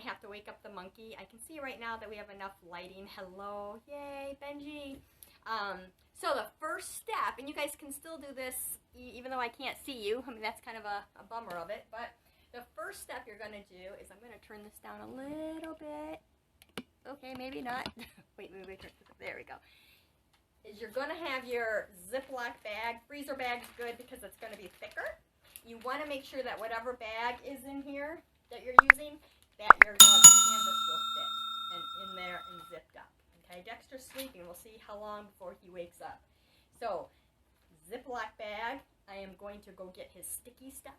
going to have to wake up the monkey. I can see right now that we have enough lighting. Hello. Yay, Benji. So the first step, and you guys can still do this even though I can't see you. I mean, that's kind of a bummer of it. But the first step you're going to do is I'm going to turn this down a little bit. Okay, maybe not. wait, there we go. Is you're going to have your ziplock bag. Freezer bag's good because it's going to be thicker. You want to make sure that whatever bag is in here that you're using, that your dog's canvas will fit and in there and zipped up. Okay, Dexter's sleeping. We'll see how long before he wakes up. So, ziplock bag. I am going to go get his sticky stuff.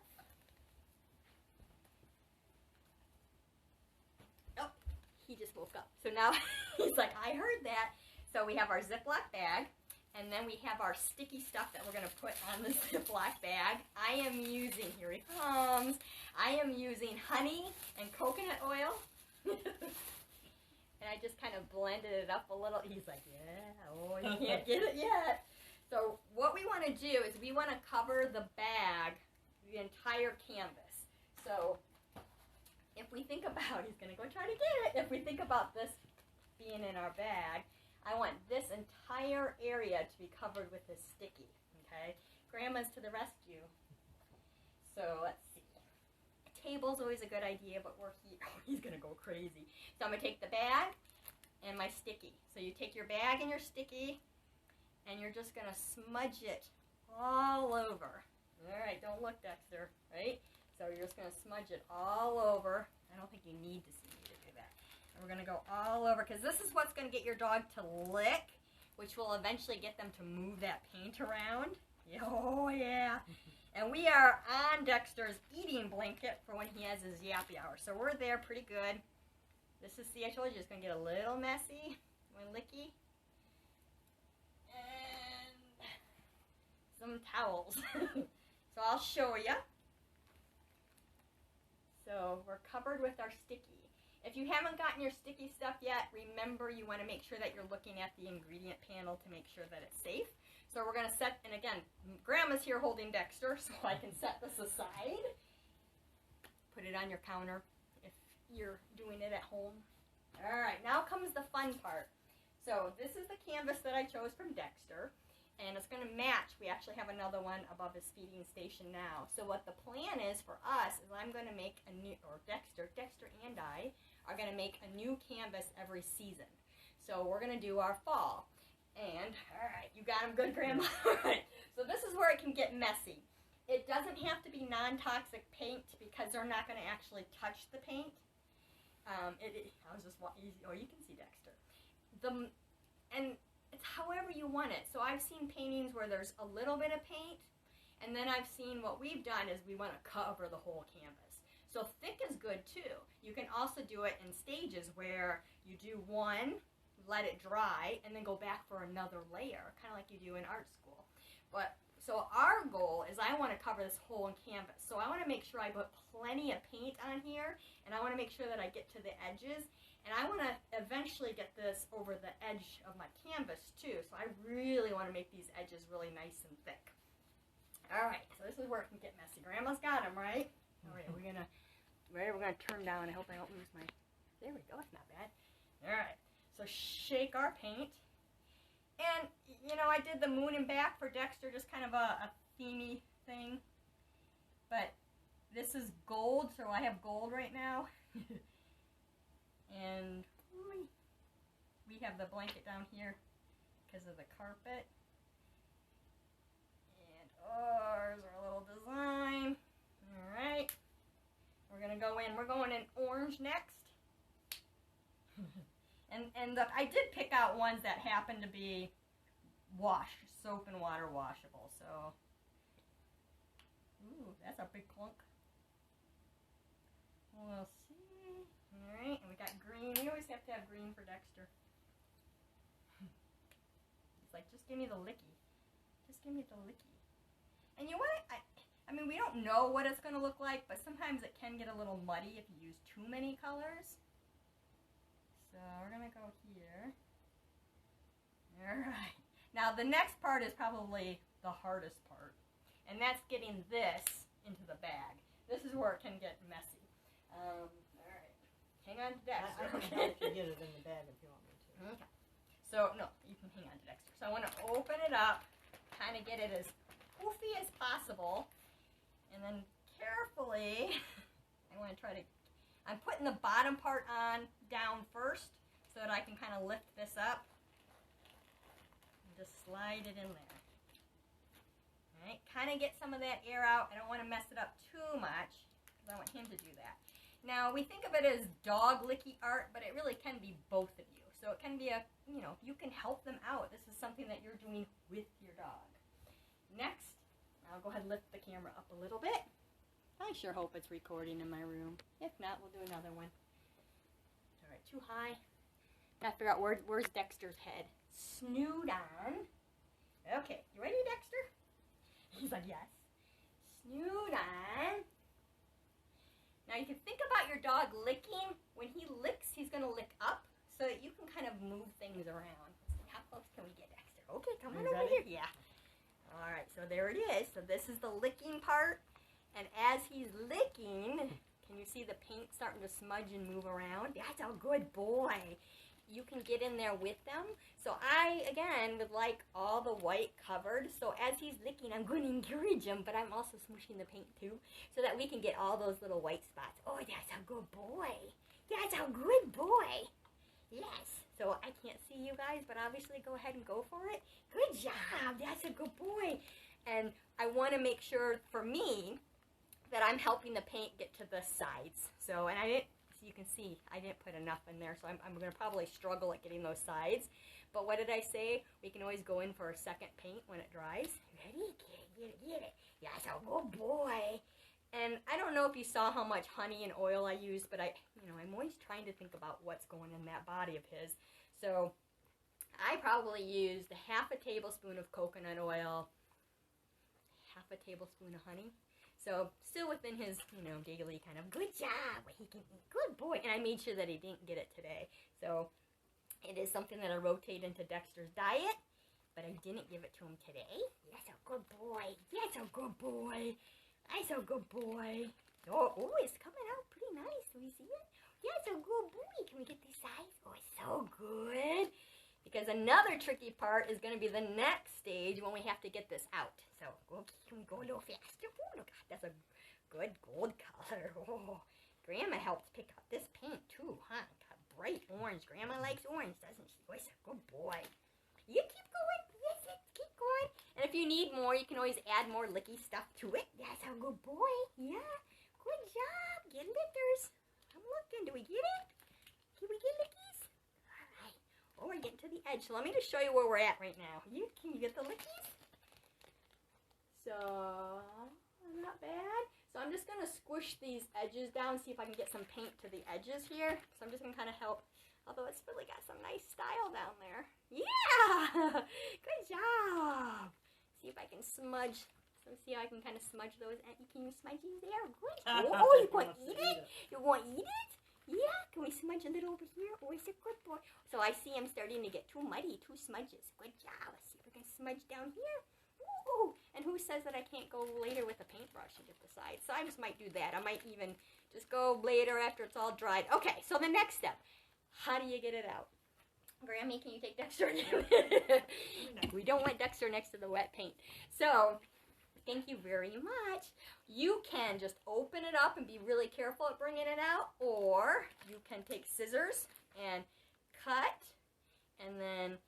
Oh, he just woke up. So now he's like, I heard that. So we have our ziplock bag, and then we have our sticky stuff that we're going to put on the ziplock bag. I am using, here he comes, I am using honey and coconut oil. And I just kind of blended it up a little. He's like, yeah, oh, you can't get it yet. So what we want to do is we want to cover the bag, the entire canvas. So if we think about, he's going to go try to get it. If we think about this being in our bag, I want this entire area to be covered with this sticky, okay? Grandma's to the rescue. So let's see. A table's always a good idea, but he's going to go crazy. So I'm going to take the bag and my sticky. So you take your bag and your sticky, and you're just going to smudge it all over. All right, don't look, Dexter, right? So you're just going to smudge it all over. I don't think you need to see me to do that. And we're going to go all over, because this is what's going to get your dog to lick, which will eventually get them to move that paint around. Oh, yeah. And we are on Dexter's eating blanket for when he has his yappy hour. So we're there pretty good. This is, see, I told you it's going to get a little messy when Licky. And some towels. So I'll show you. So we're covered with our sticky. If you haven't gotten your sticky stuff yet, remember you want to make sure that you're looking at the ingredient panel to make sure that it's safe. So we're going to set, and again, Grandma's here holding Dexter, so I can set this aside. Put it on your counter if you're doing it at home. All right, now comes the fun part. So this is the canvas that I chose from Dexter, and it's going to match. We actually have another one above his feeding station now. So what the plan is for us is I'm going to make a new, or Dexter and I are going to make a new canvas every season. So we're going to do our fall. And, all right, you got him good, Grandma. All right, so this is where it can get messy. It doesn't have to be non-toxic paint because they're not going to actually touch the paint. I was just, oh, you can see Dexter. And it's however you want it. So I've seen paintings where there's a little bit of paint, and then I've seen what we've done is we want to cover the whole canvas. So thick is good too. You can also do it in stages where you do one, let it dry, and then go back for another layer, kind of like you do in art school. But so our goal is I want to cover this whole canvas. So I want to make sure I put plenty of paint on here, and I want to make sure that I get to the edges, and I want to eventually get this over the edge of my canvas too. So I really want to make these edges really nice and thick. All right, so this is where it can get messy. Grandma's got them, right? All right, we're gonna turn down. I hope I don't lose my. There we go. It's not bad. All right. So shake our paint. And, you know, I did the moon and back for Dexter, just kind of a themey thing. But this is gold, so I have gold right now. And we have the blanket down here because of the carpet. And ours are a little design. All right. We're going to go in. We're going in orange next. And look, I did pick out ones that happen to be soap and water washable. So, ooh, that's a big clunk. We'll see. All right, and we got green. We always have to have green for Dexter. It's like, just give me the Licky. Just give me the Licky. And you know what? I mean, we don't know what it's going to look like, but sometimes it can get a little muddy if you use too many colors. So we're going to go here. Alright. Now the next part is probably the hardest part. And that's getting this into the bag. This is where it can get messy. Alright. Hang on to Dexter. I can help you get it in the bag if you want me to. Okay. So, no, you can hang on to Dexter. So I want to open it up, kind of get it as poofy as possible, and then carefully, I want to try to, I'm putting the bottom part on down first so that I can kind of lift this up and just slide it in there. All right, kind of get some of that air out. I don't want to mess it up too much because I want him to do that. Now, we think of it as dog licky art, but it really can be both of you. So it can be a, you know, you can help them out. This is something that you're doing with your dog. Next, I'll go ahead and lift the camera up a little bit. I sure hope it's recording in my room. If not, we'll do another one. All right, too high. Gotta figure out where's Dexter's head. Snoot on. Okay, you ready, Dexter? He's like, yes. Snoot on. Now you can think about your dog licking. When he licks, he's gonna lick up so that you can kind of move things around. How close can we get, Dexter? Okay, come on over here. Yeah. All right, so there it is. So this is the licking part. And as he's licking, can you see the paint starting to smudge and move around? That's a good boy. You can get in there with them. So I, again, would like all the white covered. So as he's licking, I'm going to encourage him, but I'm also smooshing the paint too, so that we can get all those little white spots. Oh, that's a good boy. That's a good boy. Yes. So I can't see you guys, but obviously go ahead and go for it. Good job. That's a good boy. And I want to make sure, for me, that I'm helping the paint get to the sides. So, and I didn't, so you can see, I didn't put enough in there, so I'm going to probably struggle at getting those sides. But what did I say? We can always go in for a second paint when it dries. Ready? Get it. Yeah, that's a good boy. And I don't know if you saw how much honey and oil I used, but I'm always trying to think about what's going in that body of his. So I probably used half a tablespoon of coconut oil, half a tablespoon of honey. So still within his, daily kind of good job. He can eat. Good boy. And I made sure that he didn't get it today. So it is something that I rotate into Dexter's diet, but I didn't give it to him today. That's a good boy. That's a good boy. That's a good boy. Oh, it's coming out pretty nice. Can we see it? That's a good boy. Can we get these sides? Oh, it's so good. Because another tricky part is going to be the next stage when we have to get this out. So, can we go a little faster? Oh, look, that's a good gold color. Oh, Grandma helped pick up this paint too, huh? Got bright orange. Grandma likes orange, doesn't she? Oh, it's a good boy. You keep going. Yes, keep going. And if you need more, you can always add more licky stuff to it. That's a good boy. Yeah, good job. Get lickers. I'm looking. Do we get it? Can we get lickies? All right. Oh, we're getting to the edge. So let me just show you where we're at right now. Can you get the lickies? So, not bad. So I'm just going to squish these edges down, see if I can get some paint to the edges here. So I'm just going to kind of help, although it's really got some nice style down there. Yeah! Good job! See if I can smudge. So see how I can kind of smudge those. Can you smudge in there? Good. Oh, you want to eat it? You want to eat it? Yeah. Can we smudge a little over here? Oh, it's a good boy. So I see him starting to get too muddy, two smudges. Good job. Let's see if we can smudge down here. Ooh. And who says that I can't go later with a paintbrush and get the sides? So I just might do that. I might even just go later after it's all dried. Okay, so the next step. How do you get it out? Grammy, can you take Dexter? We don't want Dexter next to the wet paint. So, thank you very much. You can just open it up and be really careful at bringing it out, or you can take scissors and cut, and then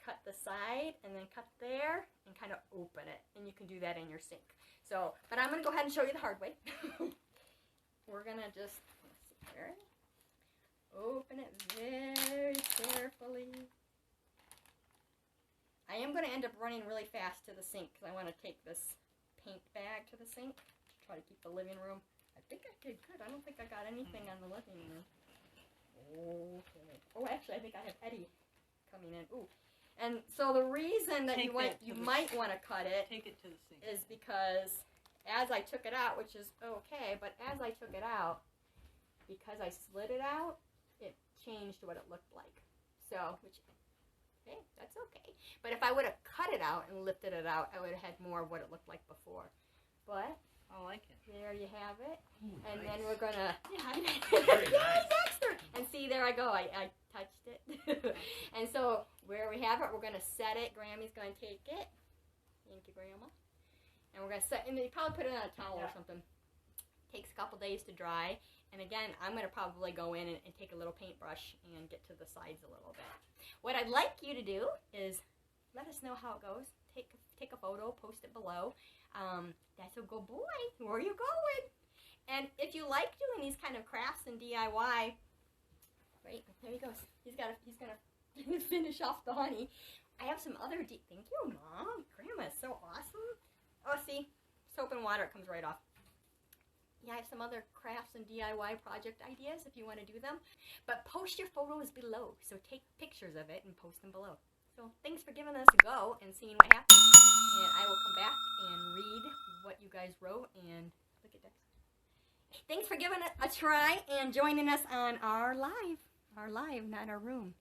cut the side, and then cut there, and kind of open it. And you can do that in your sink. So, but I'm going to go ahead and show you the hard way. We're going to just, let's see here. Open it very carefully. I am going to end up running really fast to the sink because I want to take this paint bag to the sink to try to keep the living room. I think I did good. I don't think I got anything on the living room. Okay. Oh, actually, I think I have Eddie coming in. Ooh. And so the reason that you might want to cut it, is because as I took it out, which is okay, but as I took it out, because I slid it out, it changed what it looked like. So, okay, that's okay. But if I would have cut it out and lifted it out, I would have had more of what it looked like before. But I like it. There you have it. Ooh, and nice. Then we're gonna Very nice. Dexter! And see I go. I touched it. And so where we have it, we're going to set it. Grammy's going to take it. Thank you, Grandma. And we're going to set, and you probably put it on a towel or something. Takes a couple days to dry. And again, I'm going to probably go in and take a little paintbrush and get to the sides a little bit. What I'd like you to do is let us know how it goes. Take a photo, post it below. That's a good boy. Where are you going? And if you like doing these kind of crafts and DIY, right, there he goes. He's gonna finish off the honey. I have some other thank you, Mom. Grandma is so awesome. Oh, see, soap and water, it comes right off. Yeah, I have some other crafts and DIY project ideas if you want to do them. But post your photos below. So take pictures of it and post them below. So thanks for giving us a go and seeing what happens. And I will come back and read what you guys wrote and look at Dexter. Thanks for giving it a try and joining us on our live, not our room.